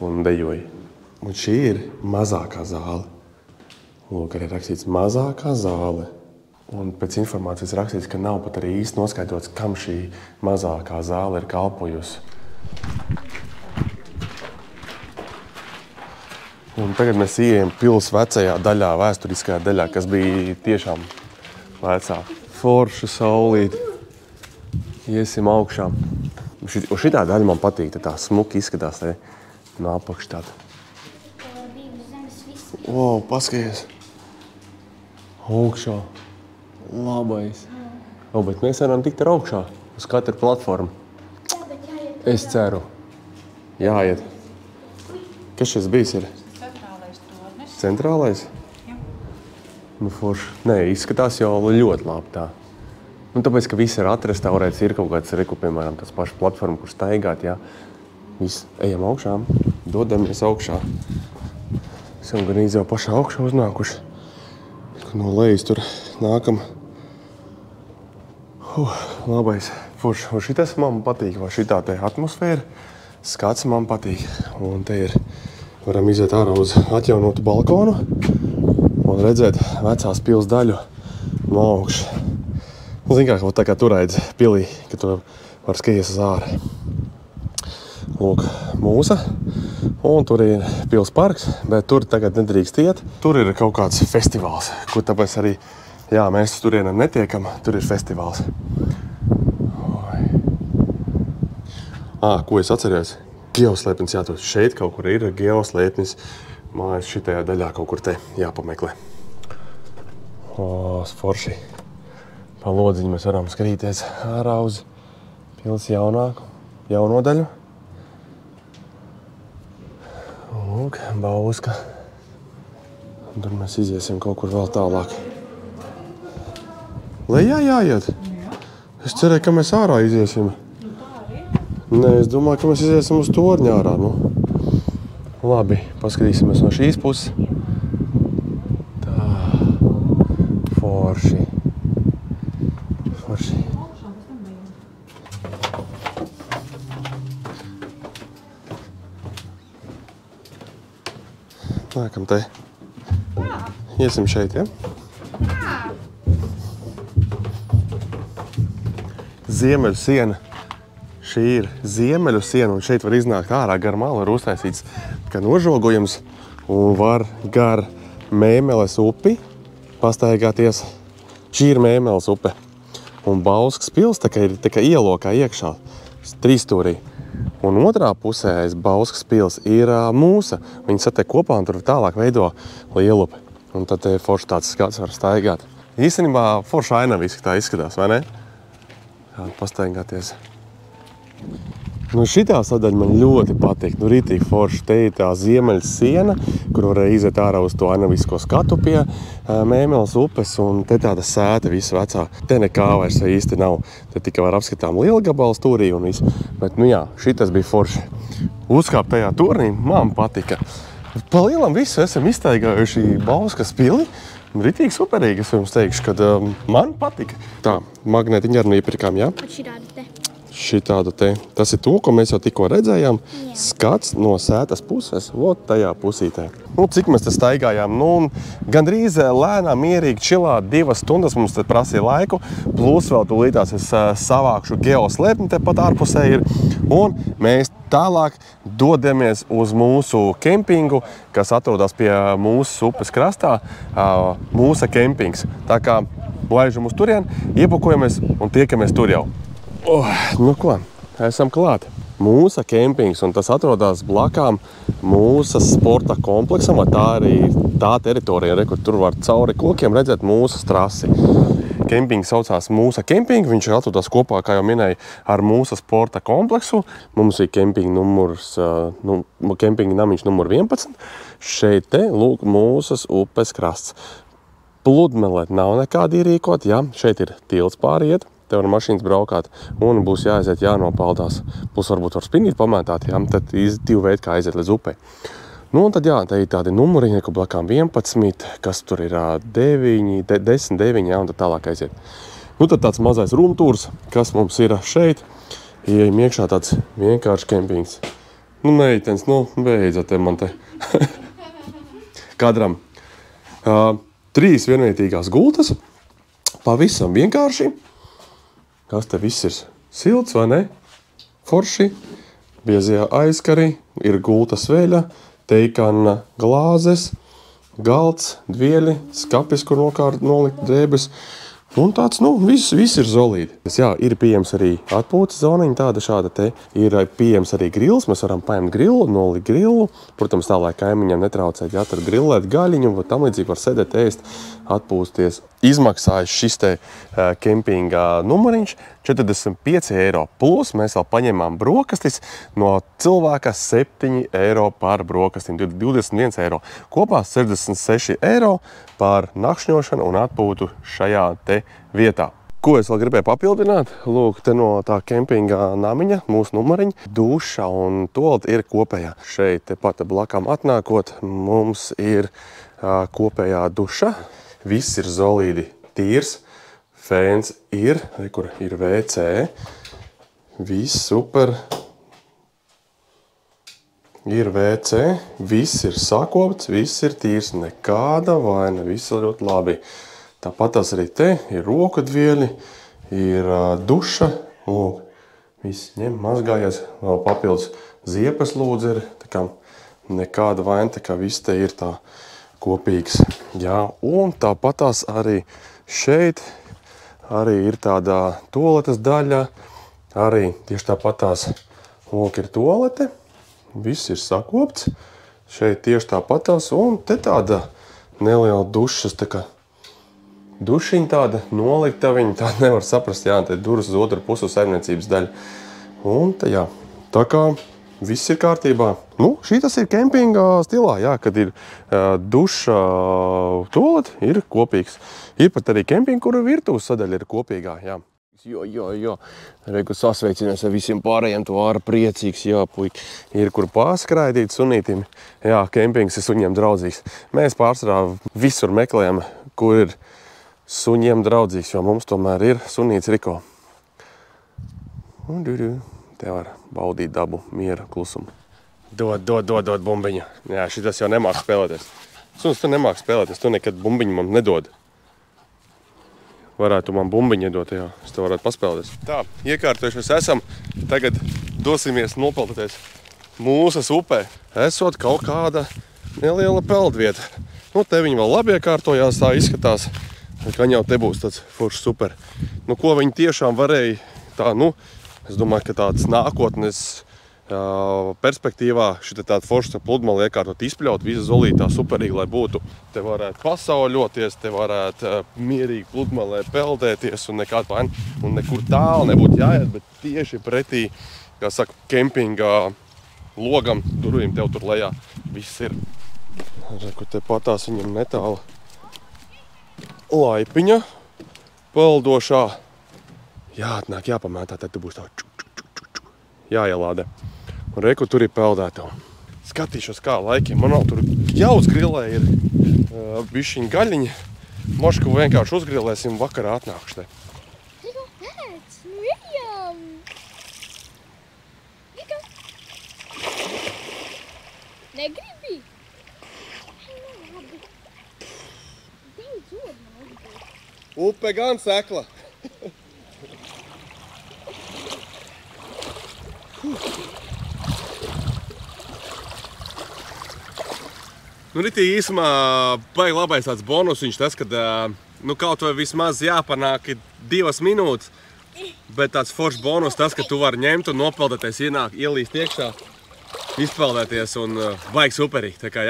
un dejoja. Un šī ir mazākā zāle. Lūk, arī rakstīts mazākā zāle. Un pēc informācijas rakstīts, ka nav pat arī īsti noskaidrots, kam šī mazākā zāle ir kalpojusi. Un tagad mēs ieejam pils vecajā daļā, vēsturiskajā daļā, kas bija tiešām vecā. Forša saulīte. Iesim augšā. Un šitā daļa man patīk, tā smuki izskatās no apakš tāda. Wow, paskaties. Augšā. Labais. Bet mēs varam tikt ar augšā uz katru platformu. Es ceru. Jāiet. Kas šis bijis ir? Centrālais? Jā. Nu, forši. Nē, izskatās jau ļoti labi tā. Nu, tāpēc, ka viss ir atrestaurēts, ir kaut kāds reku, piemēram, tas pašs platforma, kur staigāt, jā. Viss, ejam augšā, dodamies augšā. Esam gan jau pašā augšā uznākuši. No lejas tur nākam. Labais. Forši. Un šitas man patīk, vai šitā te atmosfēra. Skats man patīk. Un te ir, varam iziet ārā uz atjaunotu balkonu un redzēt vecās pils daļu no augšas. Zin kā, tā kā tur redz pilī, ka tu var skaties uz ārā. Lūk, mūsa. Un tur ir pils parks, bet tur tagad nedrīkst iet. Tur ir kaut kāds festivāls, kur tāpēc arī, jā, mēs turienam netiekam, tur ir festivāls. Ko es atcerējos? Geoslēpnis, jā, tur šeit kaut kur ir geoslēpnis. Mājas šitajā daļā kaut kur te jāpameklē. Forši. Pa lodziņu mēs varam skrīties ārā uz pils jauno daļu. Lūk, Bauska. Un tur mēs iziesim kaut kur vēl tālāk. Lejā jāiet? Jā. Es cerēju, ka mēs ārā iziesim. Nē, es domāju, ka mēs iziesim uz torņu ārā. Nu. Labi, paskatīsimies no šīs puses. Tā. Forši. Forši. Nākam te. Iesim šeit, ja? Ziemeļu siena. Šī ir ziemeļu siena, un šeit var iznākt ārā gar malu, ir uztaisīts, ka nožogojums, un var gar Mēmeles upi pastaigāties. Šī ir Mēmeles upe. Un Bauskas pils tā kā ir tā kā ielokā iekšā, trīsstūrī. Un otrā pusē aiz Bauskas pils ir mūsa. Viņi satiek kopā un tur tālāk veido lielupi. Un tad ir forši tāds skats, var staigāt. Īstenībā forši ainaviski tā izskatās, vai ne? Jā, pastaigāties. Nu, šitā sadaļa man ļoti patīk. Nu, rītīgi forši. Te ir tā ziemeļas siena, kur var iziet ārā uz to ainavisko skatu pie Mēmeles upes, un te tāda sēta visa vecā. Te nekā vairs īsti nav. Te tikai var apskatām liela gabala stūrī un viss. Bet, nu jā, šitas bija forši. Uzkāpt tajā turnī, man patika. Pa lielam visu esam iztaigājuši Bauskas pili. Rītīgi superīgi, es jums teikšu, kad man patika. Tā, magnētiņu arī iepirkām, jā? Šitādu te. Tas ir to, ko mēs jau tikko redzējām. Jā. Skats no sētas puses, vot tajā pusītē. Nu, cik mēs te staigājām? Nu, gandrīz lēnām, mierīgi, čilāt 2 stundas mums te prasīja laiku. Plus vēl tūlītās es savākšu geoslēpni te pat ārpusē ir. Un mēs tālāk dodamies uz mūsu kempingu, kas atrodas pie mūsu upes krastā. Mūsa kempings. Tā kā laižam uz turien, iepakojamies un tiekamies tur jau. Nu ko, esam klāti. Mūsa kempings, un tas atrodas blakām Mūsas sporta kompleksam, vai tā arī tā teritorija, kur tur var cauri kokiem redzēt Mūsas trasi. Kempings saucās Mūsa kemping, viņš atrodas kopā, kā jau minēju, ar Mūsa sporta kompleksu. Mums ir kempinga namiņš numur 11. Šeit te, lūk, Mūsas upes krasts. Pludmele nav nekādi ierīkot, ja, šeit ir tilts pāriet. Te var mašīnas braukāt un būs jāaiziet, jānopaldās. Plus varbūt var spinīt pamētāt, jā, tad divi veidi, kā aiziet līdz upei. Nu, un tad jā, te ir tādi numuriņi, kur blakām 11, kas tur ir 9, 10, 9, jā, un tad tālāk aiziet. Nu, tad tāds mazais rumtūrs, kas mums ir šeit, ieejam iekšā tāds vienkārši kempings. Nu, meitenes, nu, beidzot te man te. Kadram. 3 vienvietīgās gultas, pavisam vienkārši. Kas te viss ir silts, vai ne? Forši, biezie aizkari, ir gulta sveļa, teikana glāzes, galds, dvieļi, skapis, kur nolikt drēbes. Un tāds, nu, viss ir zolīdi. Jā, ir pieejams arī atpūtas zoniņa, tāda šāda te. Ir pieejams arī grils, mēs varam paņemt grilu, nolikt grilu. Protams, tā, lai kaimiņam netraucēt, jā, tad grillēt gaļiņu, vai tam līdzīgi var sēdēt, ēst, atpūsties. Izmaksājas šis te kempinga numuriņš 45 eiro. Plus mēs vēl paņemām brokastis no cilvēka 7 eiro par brokastīm, 21 eiro. Kopā 66 eiro par nakšņošanu un atpūtu šajā te vietā. Ko es vēl gribēju papildināt? Lūk, te no tā kempinga namiņa, mūsu numuriņa, duša un toalete ir kopējā. Šeit tepat blakām atnākot, mums ir kopējā duša. Viss ir zolīdi tīrs, fēns ir, kur ir WC, viss super, ir WC, viss ir sakopts, viss ir tīrs, nekāda vaina, viss ir ļoti labi. Tāpat tas arī te ir roku dvieļi, ir duša, lūk, viss ņem mazgājies, vēl papildus ziepes lūdzu ir, tā kā nekāda vaina, tā kā viss te ir tā kopīgs. Jā, un tāpatās arī šeit arī ir tāda toaletes daļa, arī tieši tāpatās, lūk, ir toalete, viss ir sakopts, šeit tieši tāpatās, un te tāda neliela dušas, tā kā dušiņa tāda nolikta, viņa tā nevar saprast, jā, te durvis uz otru pusu saimniecības daļa. Un te jā, tā kā viss ir kārtībā. Nu, šī tas ir kempinga stilā, jā, kad ir duša toalete, ir kopīgs. Ir pat arī kempinga, kura virtuves sadaļa ir kopīgā, jā. Jo. Reiku sasveicinies ar visiem pārējiem, to ārā priecīgs, jā, puiki. Ir, kur pārskraidīt sunītim. Jā, kempings ir suņiem draudzīgs. Mēs pārsvarā visur meklējam, kur ir suņiem draudzīgs, jo mums tomēr ir sunīts Riko. Un te var baudīt dabu, mieru, klusumu. Dod bumbiņu. Jā, šitas jau nemāk spēlēties. Suns, tu nemāk spēlēties, tu nekad bumbiņu man nedod. Varētu man bumbiņu iedot, jā, es te varētu paspēlēties. Tā, iekārtojušies esam, tagad dosimies nopeldoties Mūsas upē. Esot kaut kāda neliela peldvieta. Nu, te viņi vēl labi iekārtojās, tā izskatās, ka jau te būs tāds foršs super. Nu, ko viņi tiešām varēja tā, nu, es domāju, ka tāds nākotnes perspektīvā šita tāda forša pludmale iekārtot izpļaut, visa zolīta tā superīgi, lai būtu. Te varētu pasauļoties, te varētu mierīgi pludmalē peldēties un nekādu vainu, un nekur tālu nebūtu jāiet, bet tieši pretī, kā saka, kempinga logam, durvīm tev tur lejā, viss ir. Reku, te patās viņam netālu laipiņa peldošā. Jāatnāk, jāpamētā, tad tu būs tā jāielādē. Un reku, tur ir peldētā. Skatīšos kā laikiem. Man nav tur jauts grillē ir bišķiņa gaļiņa. Mošku vienkārši uzgrillēsim, vakarā atnākšu te. Pēc, Miriam! Mika! Negribi? Upe gan sekla. Nu, ritī īsumā baigi labais tāds bonus viņš tas, kad nu, kaut vai vismaz jāpanāk 2 minūtes, Bet tāds foršs bonus tas, ka tu vari ņemt un nopeldēties, ielīst iekšā, izpeldēties un baigi superīgi. Tā kā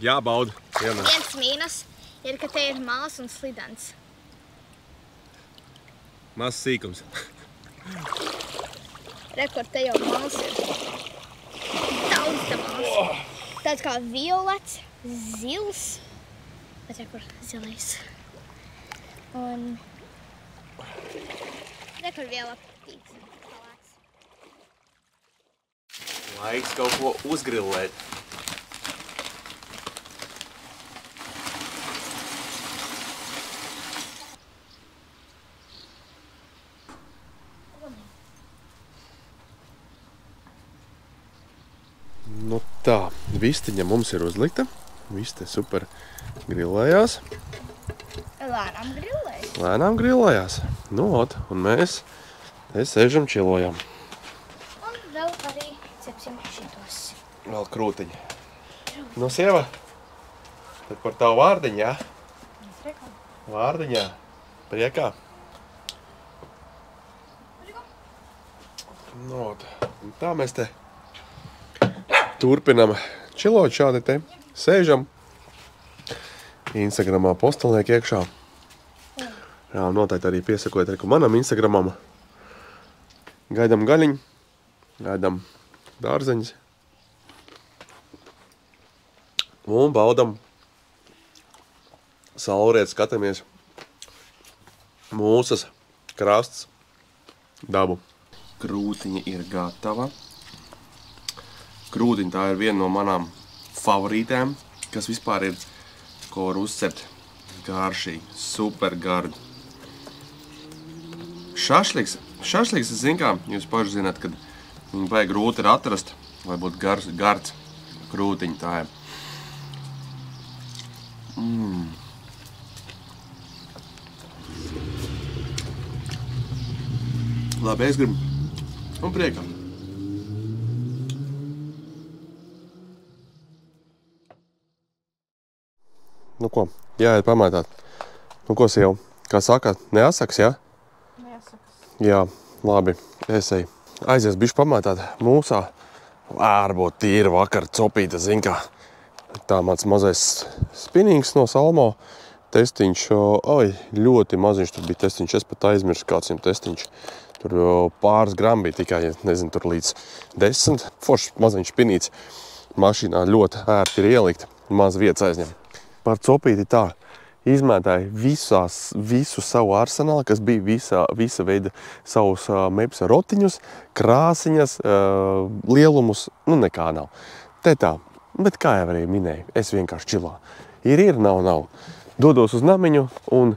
jābauda. Viens mīnus ir, ka te ir malas un slidens. Mazs sīkums. Rekord, te jau malas ir. Daudz te malas. Tāds kā violets, zils. Bet rekord, zilais. Un rekord vēl aptīgs. Laiks kaut ko uzgrillēt. Nu tā, vistiņa mums ir uzlikta. Viste super grillējās. Lēnām grillējas. Lēnām grillējās. Nu, un mēs te sēžam čilojam. Un vēl arī cepsim šitos. Vēl krūtiņi. Nu, sieva, tad par tavu vārdiņu, jā? Vārdiņā. Priekā. Nu, un tā mēs te turpinam čilot šādi te. Sēžam. Instagramā postelniek iekšā. Jā, noteikti arī piesakojiet arī manam Instagramam. Gaidam gaļiņu, gaidam dārzeņus. Un baudam saulriet, skatāmies mūsas krasts dabu. Krūtiņa ir gatava. Krūtiņa tā ir viena no manām favorītēm, kas vispār ir, ko var uzcept garšīgi, super gardi. Šašliks, es zinu kā, jūs paši zināt, kad viņu vajag grūti ir atrast, lai būtu gards krūtiņa tā ir. Labi, es gribu. Un priekā. Nu ko, jāiet pamētāt. Nu ko, sieva, kā saka, neasaks, jā? Neasaks. Jā, labi, es eju. Aizies bišķi pamētāt mūsā. Varbūt tīra vakar copīta, zin kā. Tā mans mazais spinings no Salmo. Testiņš, ļoti maziņš tur bija testiņš. Es pat aizmirsu, kāds viņam testiņš. Tur pāris gramu bija tikai, nezinu, tur līdz 10. Foršs maziņš spinīts. Mašīnā ļoti ērti ir ielikt. Maz vietas aizņem. Par copīti tā. Izmētāju visu savu arsenālu, kas bija visa veida savus mepsa rotiņus, krāsiņas, lielumus, nu nekā nav. Te tā, bet kā jau arī minēju, es vienkārši čilā. Ir, nav. Dodos uz namiņu un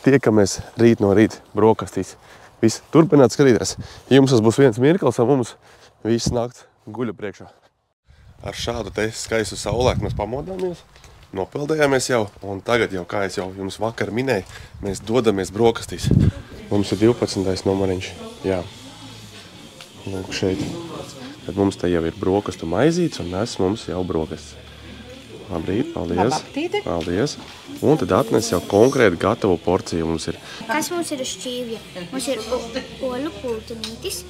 tiekamies rīt no rīta brokastīs. Viss, turpināt skatīties. Jums tas būs viens mirklis, un mums viss nakts guļa priekšā. Ar šādu te skaistu saulēku mēs pamodāmies. Nopeldējāmies jau, un tagad jau, kā es jau jums vakar minēju, mēs dodamies brokastīs. Mums ir 12. numariņš, jā. Lūk, šeit. Tad mums te jau ir brokastu maizītes, un nes mums jau brokastis. Labrīt, paldies. Paldies. Un tad atnes jau konkrēti gatavu porciju mums ir. Kas mums ir šķīvja? Mums ir olu pultenītis,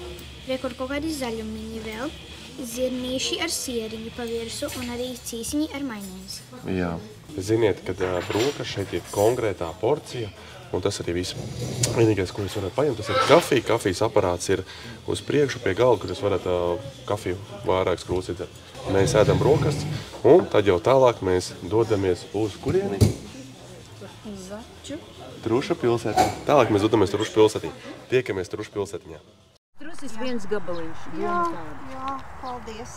rekur kaut kādi zaļumiņi vēl. Zirnīši ar sieriņu pa virsu un arī cīsiņi ar mainēzi. Jā. Ziniet, kad brokas šeit ir konkrētā porcija, un tas arī viss. Vienīgais, ko jūs varat paņemt, tas ir kafija. Kafijas aparāts ir uz priekšu pie galda, kur jūs varat kafiju vairākas krūsīt. Mēs ēdam brokastis, un tad jau tālāk mēs dodamies uz kurieni? Začu. Truša pilsētī. Tālāk mēs dodamies Truša pilsētī. Tiekamies Truša pilsētiņā. Trusis viens gabaliņš. Jā, paldies.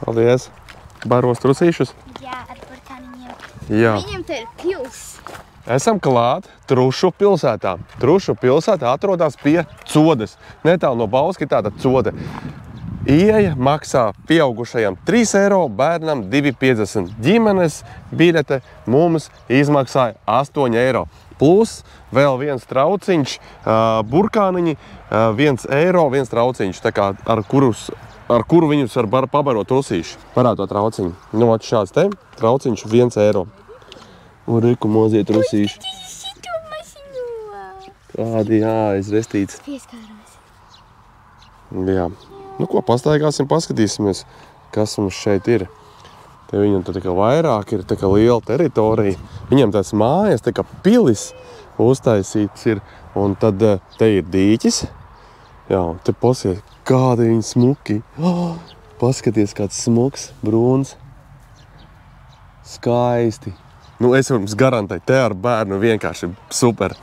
Paldies. Baros trusīšus? Jā, ar burkāniņiem. Jā. Viņiem te ir pils. Esam klāt Trušu pilsētā. Trušu pilsētā atrodas pie Codes. Netālu no Bauska ir tāda Code. Ieeja maksā pieaugušajam 3 eiro, bērnam 2,50. Ģimenes biļete mums izmaksāja 8 eiro. Plus vēl viens trauciņš, burkāniņi, 1 eiro, viens trauciņš, tā kā ar kuru viņus var pabarot trusīši. Parād to trauciņu. Nu, šāds te, trauciņš 1 eiro. Un reku mozie trusīši. Kādi, jā, izrestīts. Pieskārās. Jā. Nu ko, pastaigāsim, paskatīsimies, kas mums šeit ir. Te viņam tā kā vairāk ir, tā kā liela teritorija. Viņam tāds mājas, tā kā pilis uztaisīts ir. Un tad te ir dīķis. Jā, un te pasiet, kādi viņi smuki. Oh, paskaties, kāds smuks, brūns. Skaisti. Nu, es jums garantēju, te ar bērnu vienkārši super.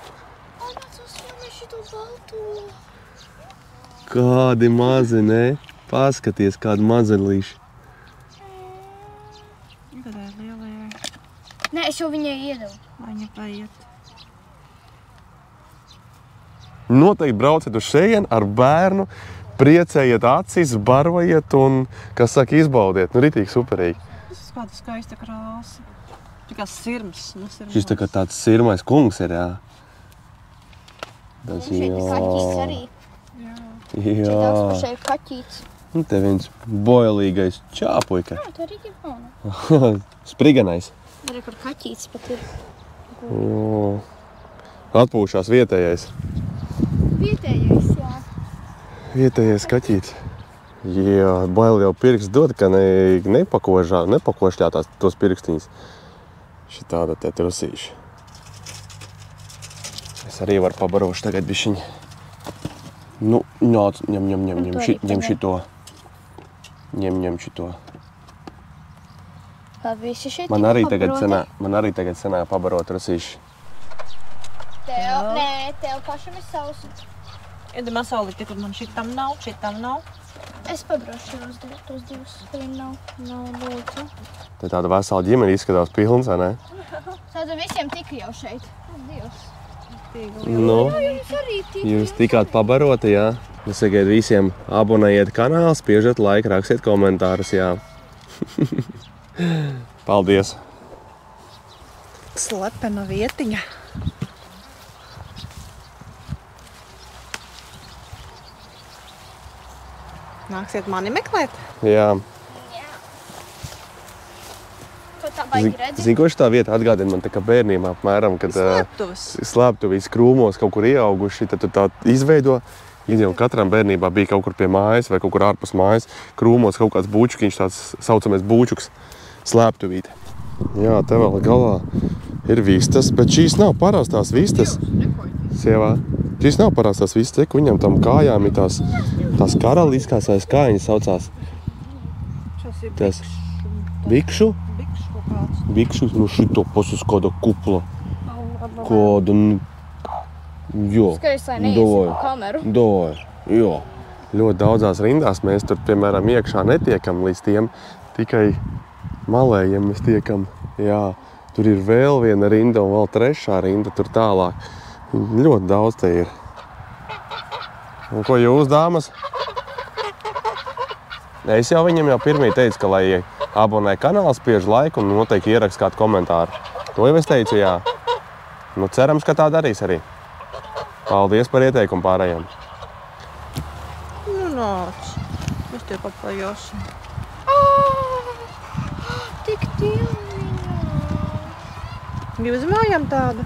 Kādi mazi, ne? Paskaties, kādi mazelīši. Nē, es jau viņai iedevu. Viņa paiet. Noteikti brauciet uz šejienu ar bērnu, priecējiet acis, barojiet un, kas saka, izbaudiet. Nu, ritīgi superīgi. Tas kāda skaista krāsa. Tikā sirms. Šis tā kā tāds sirmais kungs ir, jā. Tas, Šeit ir kaķis arī. Šeit jā. daudz šeit kaķīts. Un te viens boilīgais čāpuika. Jā, tā arī ir fauna. Spriganais. Arī kur kaķīts pat ir. O, atpūšās vietējais. Vietējais, jā. Vietējais kaķīts. Jā, bail jau pirksts dod, ka nepakošļā tos pirkstiņus. Šitāda te trusīši. Es arī varu pabarošu tagad bišķiņi. Nu, nāc, ņem šito. Ņem šito. Visi šeit Man arī tagad sanāk pabarot trusīši. Tev pašam ir savs. Iedam asaulīti, kur man šitam nav. Es pabrošu tos divus, kuriem nav lūdzu. Te tāda vesela ģimene izskatās pilns, vai ne? Tāda visiem tika jau šeit. Dievs. Nu, Jums arī tika. jūs tikāt pabaroti, jā. Es sagaidu visiem abonējiet kanālu, spiežat laiku, rakstiet komentārus, jā. Paldies! Slepena vietiņa. Nāksiet mani meklēt? Jā. Ko tā baigi redzi? Zini, ko šitā vieta atgādina man tā kā bērnībā apmēram, kad slēptuvis krūmos kaut kur ieauguši, tad tu tā izveido. Jau katram bērnībā bija kaut kur pie mājas vai kaut kur ārpus mājas krūmos kaut kāds būčukiņš, tāds saucamais būčuks, slēptuvīte. Jā, te vēl galā ir vistas, bet šīs nav parastās vistas. Sievā, šīs nav parastās vistas, ka viņam tam kājām ir tās karaliskās vai kājiņas saucās. Tas bikšu? Bikšu, nu šito pasis kāda kupla. Kāda, jo, Skaist, lai neiesim pa kameru. jo. Ļoti daudzās rindās mēs tur, piemēram, iekšā netiekam līdz tiem, tikai malējiem mēs tiekam. Jā, tur ir vēl viena rinda un vēl trešā rinda tur tālāk. Ļoti daudz te ir. Un ko jūs, dāmas? Es jau viņam jau pirmī teicu, ka lai abonē kanālu, spiež laiku un noteikti ierakst kādu komentāru. To jau es teicu, jā. Nu, cerams, ka tā darīs arī. Paldies par ieteikumu pārējiem. Nu, nāc. Es te papajošu. Tik dievniņā. Gribu uz mājām tādu?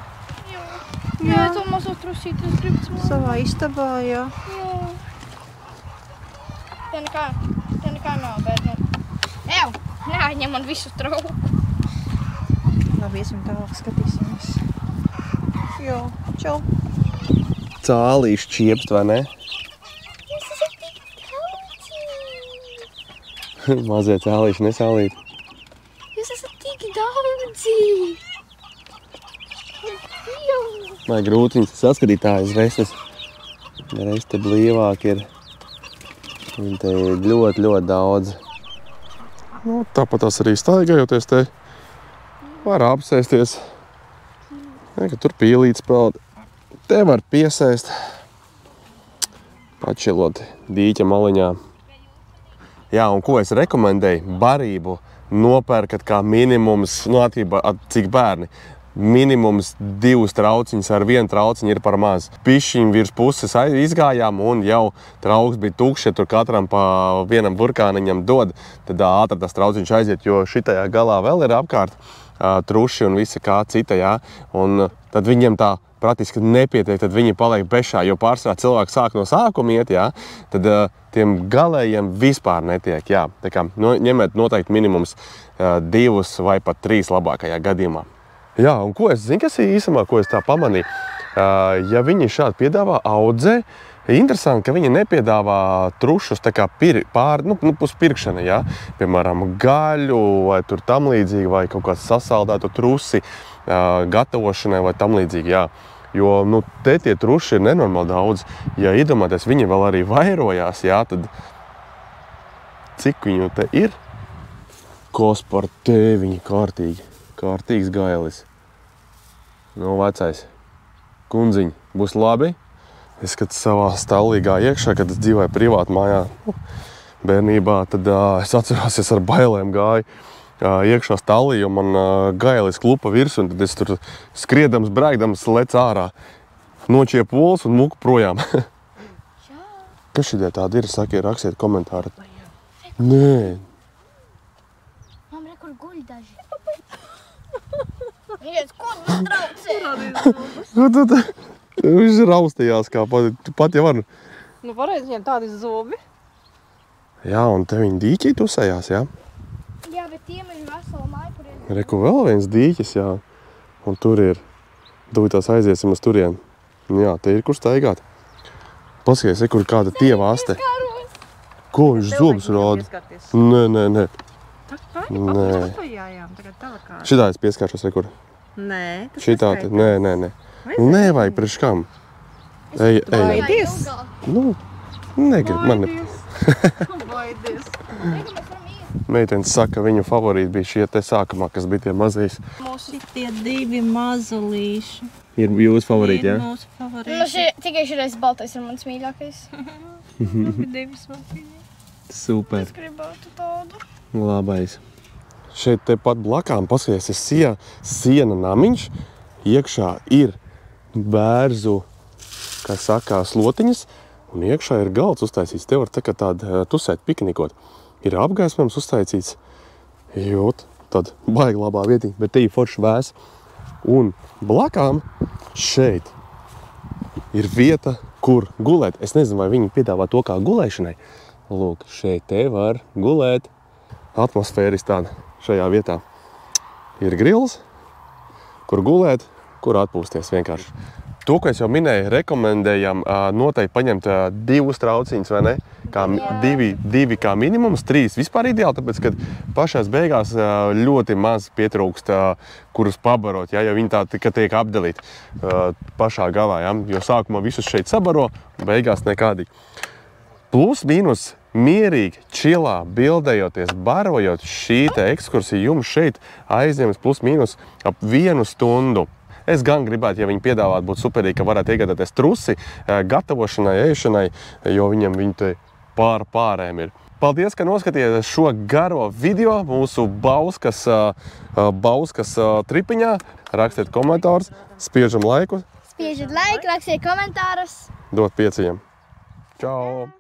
Jā, to mazo trusīt, es gribu uz mājām. Savā istabā, jā. Te nekā nav, bet... Ew, neaņem man visu trauku. Labi, iesim tālāk, skatīsimies. Jā, čau. Cālīši čiepst, vai ne? Jūs esat tik daudzi. Mazie cālīši nesālīti. Jūs esat tik daudzi. Vai grūtiņas saskatīt tā aiz restes. Reste blīvāk ir. Un te ir ļoti, ļoti daudz. Nu, tāpat tās arī staigājoties te var apsēsties. Ka tur pīlītes peld. Te var piesēst. Pačilot dīķa maliņā. Jā, un ko es rekomendēju? Barību nopērkat kā minimums, nu attība, cik bērni. Minimums 2 trauciņas ar 1 trauciņu ir par maz. Pišķiņu virs puses izgājām un jau trauks bija tukšs, ja tur katram pa vienam burkāniņam dod, tad ātri tas trauciņš aiziet, jo šitajā galā vēl ir apkārt truši un visa kā cita, jā. Un tad viņiem tā praktiski nepietiek, tad viņi paliek bešā, jo pārsvarā cilvēki sāk no sākuma iet, jā. Tad tiem galējiem vispār netiek, jā. Tā kā ņemiet noteikti minimums 2 vai pat 3 labākajā gadījumā. Jā, un ko es zinu, kas ir īsumā, ko es tā pamanīju? Ja viņi šādi piedāvā audzē, interesanti, ka viņi nepiedāvā trušus tā kā uz pirkšana, jā. Piemēram, gaļu vai tur tam līdzīgi, vai kaut kāds sasaldētu trusi gatavošanai vai tam līdzīgi, jā. Jo, te tie truši ir nenormāli daudz. Ja iedomāties, viņi vēl arī vairojās, jā, tad cik viņu te ir? Kospar te viņi kārtīgs gailis. Vecais kundziņ, būs labi. Es, kad savā stallīgā iekšā, kad es dzīvoju privāti mājā bērnībā, tad es atceros, es ar bailēm gāju iekšā stallī, jo man gailis klupa virsū, un tad es tur skriedams, brēgdams lec ārā. Nočiep olas un muku projām. Kas šitie tādi ir? Sakiet, rakstiet komentāri. Nē. Mam, re, kur guļ daži. Ies, ko tu traucē? Viņš raustījās kā pat jau var. Pareizi, viņiem tādi zobi. Jā, un te viņi dīķī tusējās, jā. Jā, bet tiem ir vesela māja, kur ir. Reku vēl viens dīķis, jā. Un tur ir. Tūlītās aiziesim uz turien. Jā, te ir kur staigāt. Paskaties, kur kāda tievāste. Ko viņš zobus rāda? Nē. Šitā es pieskāršos, rekur. Nē, tas Šitā, nē. Nevajag priekš kam. Ej. Baidies. Negrib, man ne. Baidies. Meitenes saka, ka viņu favorīti bija šie te sākumā, kas bija tie mazīs. Mūsu tie 2 mazulīši. Ir jūsu favorīti, jā? Ir mūsu favorīti. Tikai šitais baltais ir mans mīļākais. 2 mazulīši. Super. Es gribētu tādu. Labais. Šeit tepat blakām, paskaties, ir siena namiņš. Iekšā ir bērzu, kā saka, slotiņas, un iekšā ir galds uztaisīts. Te var tādu tusēt, piknikot. Ir apgaismojums uztaisīts, jūt, tad baigi labā vietī, bet te ir forši vēs. Un blakām šeit ir vieta, kur gulēt. Es nezinu, vai viņi piedāvā to kā gulēšanai. Lūk, šeit te var gulēt. Atmosfēris tāda šajā vietā. Ir grils, kur gulēt, kur atpūsties vienkārši. To, ko es jau minēju, rekomendējam noteikti paņemt 2 trauciņus, vai ne? Kā 2 kā minimums, 3 vispār ideāli, tāpēc, ka pašās beigās ļoti maz pietrūkst, kurus pabarot, ja viņi tā tiek apdalīti pašā galā, ja? Jo sākumā visus šeit sabaro, beigās nekādīgi. Plus, mīnus, mierīgi, čilā, bildējoties, barojot, šī te ekskursija jums šeit aizņemas plus mīnus ap 1 stundu. Es gan gribētu, ja viņi piedāvāt, būtu superīgi, ka varētu iegādāties trusi gatavošanai, ēšanai, jo viņam viņi te pārēm ir. Paldies, ka noskatījāties šo garo video mūsu Bauskas tripiņā. Rakstiet komentārus, spiežam laiku. Spiežat laiku, rakstiet komentārus. Dot 5. Čau!